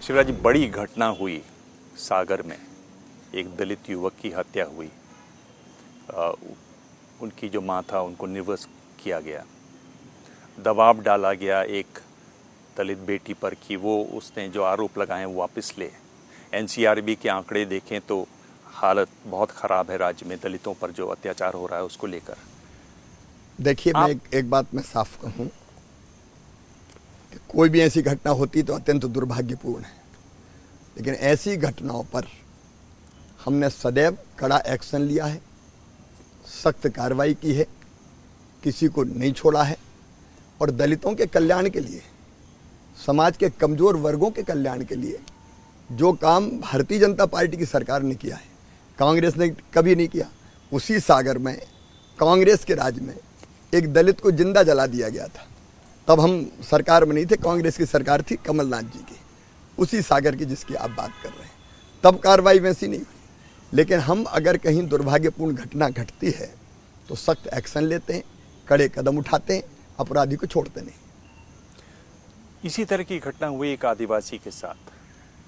शिवराज जी, बड़ी घटना हुई सागर में। एक दलित युवक की हत्या हुई। उनकी जो मां था उनको निर्वस्त्र किया गया। दबाव डाला गया एक दलित बेटी पर कि वो उसने जो आरोप लगाए वो वापस ले। एनसीआरबी के आंकड़े देखें तो हालत बहुत ख़राब है राज्य में दलितों पर जो अत्याचार हो रहा है उसको लेकर। देखिए, मैं एक बात मैं साफ कहूं कि कोई भी ऐसी घटना होती तो अत्यंत दुर्भाग्यपूर्ण है, लेकिन ऐसी घटनाओं पर हमने सदैव कड़ा एक्शन लिया है, सख्त कार्रवाई की है, किसी को नहीं छोड़ा है और दलितों के कल्याण के लिए, समाज के कमज़ोर वर्गों के कल्याण के लिए जो काम भारतीय जनता पार्टी की सरकार ने किया है, कांग्रेस ने कभी नहीं किया। उसी सागर में कांग्रेस के राज में एक दलित को जिंदा जला दिया गया था। तब हम सरकार में नहीं थे, कांग्रेस की सरकार थी कमलनाथ जी की, उसी सागर की जिसकी आप बात कर रहे हैं। तब कार्रवाई वैसी नहीं हुई, लेकिन हम अगर कहीं दुर्भाग्यपूर्ण घटना घटती है तो सख्त एक्शन लेते हैं, कड़े कदम उठाते हैं, अपराधी को छोड़ते नहीं। इसी तरह की घटना हुई एक आदिवासी के साथ,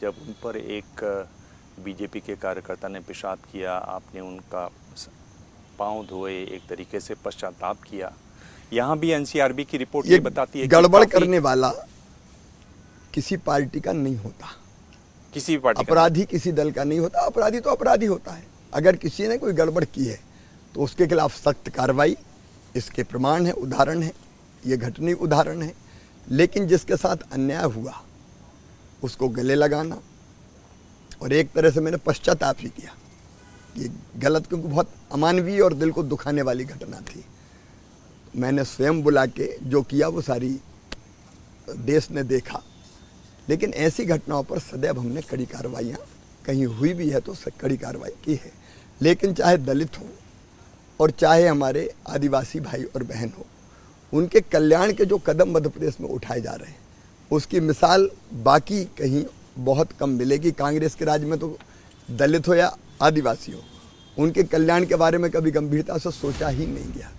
जब उन पर एक बीजेपी के कार्यकर्ता ने पेशाब किया, आपने उनका पांव धोए, एक तरीके से पश्चाताप किया। यहाँ भी एनसीआरबी की रिपोर्ट ये बताती है कि गड़बड़ करने वाला किसी पार्टी का नहीं होता, किसी भी पार्टी अपराधी किसी दल का नहीं होता। अपराधी तो अपराधी होता है। अगर किसी ने कोई गड़बड़ की है तो उसके खिलाफ सख्त कार्रवाई, इसके प्रमाण है, उदाहरण है, ये घटनीय उदाहरण है। लेकिन जिसके साथ अन्याय हुआ उसको गले लगाना, और एक तरह से मैंने पश्चाताप ही किया, ये गलत, क्योंकि बहुत अमानवीय और दिल को दुखाने वाली घटना थी। मैंने स्वयं बुला के जो किया वो सारी देश ने देखा। लेकिन ऐसी घटनाओं पर सदैव हमने कड़ी कार्रवाइयाँ, कहीं हुई भी है तो कड़ी कार्रवाई की है। लेकिन चाहे दलित हो और चाहे हमारे आदिवासी भाई और बहन हो, उनके कल्याण के जो कदम मध्य प्रदेश में उठाए जा रहे हैं उसकी मिसाल बाकी कहीं बहुत कम मिलेगी। कांग्रेस के राज में तो दलित हो या आदिवासी हो, उनके कल्याण के बारे में कभी गंभीरता से सोचा ही नहीं गया।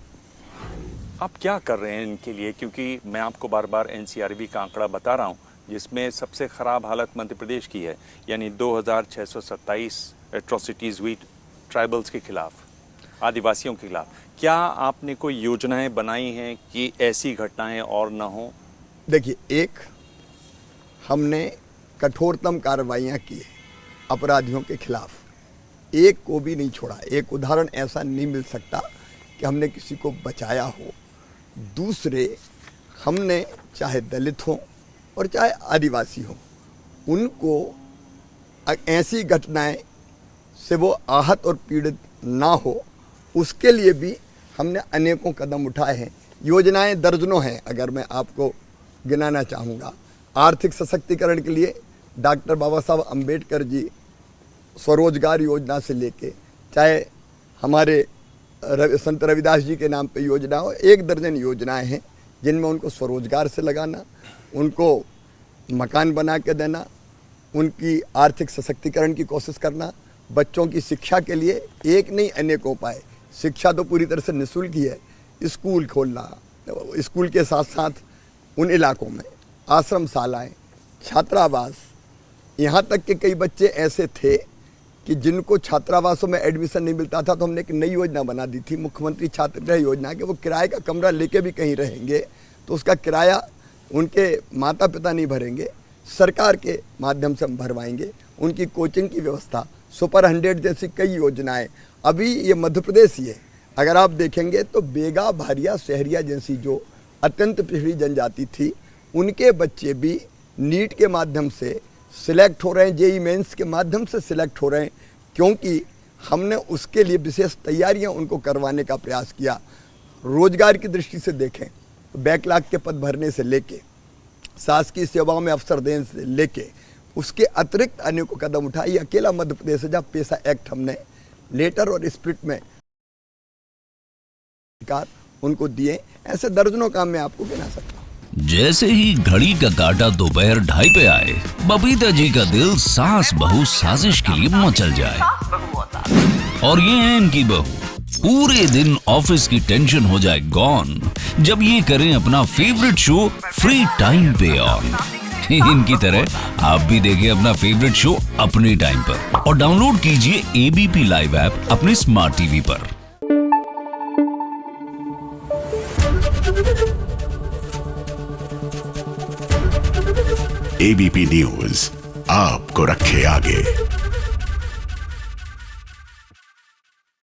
आप क्या कर रहे हैं इनके लिए? क्योंकि मैं आपको बार बार एनसीआरबी का आंकड़ा बता रहा हूँ जिसमें सबसे ख़राब हालत मध्य प्रदेश की है, यानी 2627 एट्रोसिटीज़ हुई ट्राइबल्स के खिलाफ, आदिवासियों के खिलाफ। क्या आपने कोई योजनाएं बनाई हैं कि ऐसी घटनाएं और ना हो? देखिए, एक हमने कठोरतम कार्रवाइयाँ की है अपराधियों के खिलाफ, एक को भी नहीं छोड़ा। एक उदाहरण ऐसा नहीं मिल सकता कि हमने किसी को बचाया हो। दूसरे, हमने चाहे दलित हो और चाहे आदिवासी हो, उनको ऐसी घटनाएं से वो आहत और पीड़ित ना हो, उसके लिए भी हमने अनेकों कदम उठाए हैं। योजनाएं दर्जनों हैं, अगर मैं आपको गिनाना चाहूँगा। आर्थिक सशक्तिकरण के लिए डॉक्टर बाबा साहब अम्बेडकर जी स्वरोजगार योजना से लेके, चाहे हमारे संत रविदास जी के नाम पे योजना हो, 1 दर्जन योजनाएं हैं जिनमें उनको स्वरोजगार से लगाना, उनको मकान बना के देना, उनकी आर्थिक सशक्तिकरण की कोशिश करना, बच्चों की शिक्षा के लिए एक नहीं अनेकों उपाय। शिक्षा तो पूरी तरह से निःशुल्क ही है। स्कूल खोलना, स्कूल के साथ साथ उन इलाकों में आश्रमशालाएँ, छात्रावास, यहाँ तक कि कई बच्चे ऐसे थे कि जिनको छात्रावासों में एडमिशन नहीं मिलता था, तो हमने एक नई योजना बना दी थी, मुख्यमंत्री छात्रगृह योजना, कि वो किराए का कमरा लेके भी कहीं रहेंगे तो उसका किराया उनके माता पिता नहीं भरेंगे, सरकार के माध्यम से हम भरवाएंगे। उनकी कोचिंग की व्यवस्था, सुपर 100 जैसी कई योजनाएं। अभी ये मध्य प्रदेश ही है, अगर आप देखेंगे तो बेगा, भारिया, शहरिया जैसी जो अत्यंत पिछड़ी जनजाति थी, उनके बच्चे भी नीट के माध्यम से सिलेक्ट हो रहे हैं, जेईई मेंस के माध्यम से सिलेक्ट हो रहे हैं, क्योंकि हमने उसके लिए विशेष तैयारियां उनको करवाने का प्रयास किया। रोजगार की दृष्टि से देखें तो बैकलॉग के पद भरने से लेके, शासकीय सेवाओं में अवसर देने से लेके, उसके अतिरिक्त अनेकों कदम उठाए। अकेला मध्य प्रदेश है जहाँ पेशा एक्ट हमने लेटर और स्पिरिट में उनको दिए। ऐसे दर्जनों काम मैं आपको गिना सकता हूँ। जैसे ही घड़ी का काटा दोपहर 2:30 पे आए, बबीता जी का दिल सास बहू साजिश के लिए मचल जाए। और ये है इनकी बहू, पूरे दिन ऑफिस की टेंशन हो जाए गॉन जब ये करें अपना फेवरेट शो फ्री टाइम पे ऑन। इनकी तरह आप भी देखिए अपना फेवरेट शो अपने टाइम पर और डाउनलोड कीजिए एबीपी लाइव ऐप अपने स्मार्ट टीवी पर। एबीपी न्यूज आपको रखे आगे।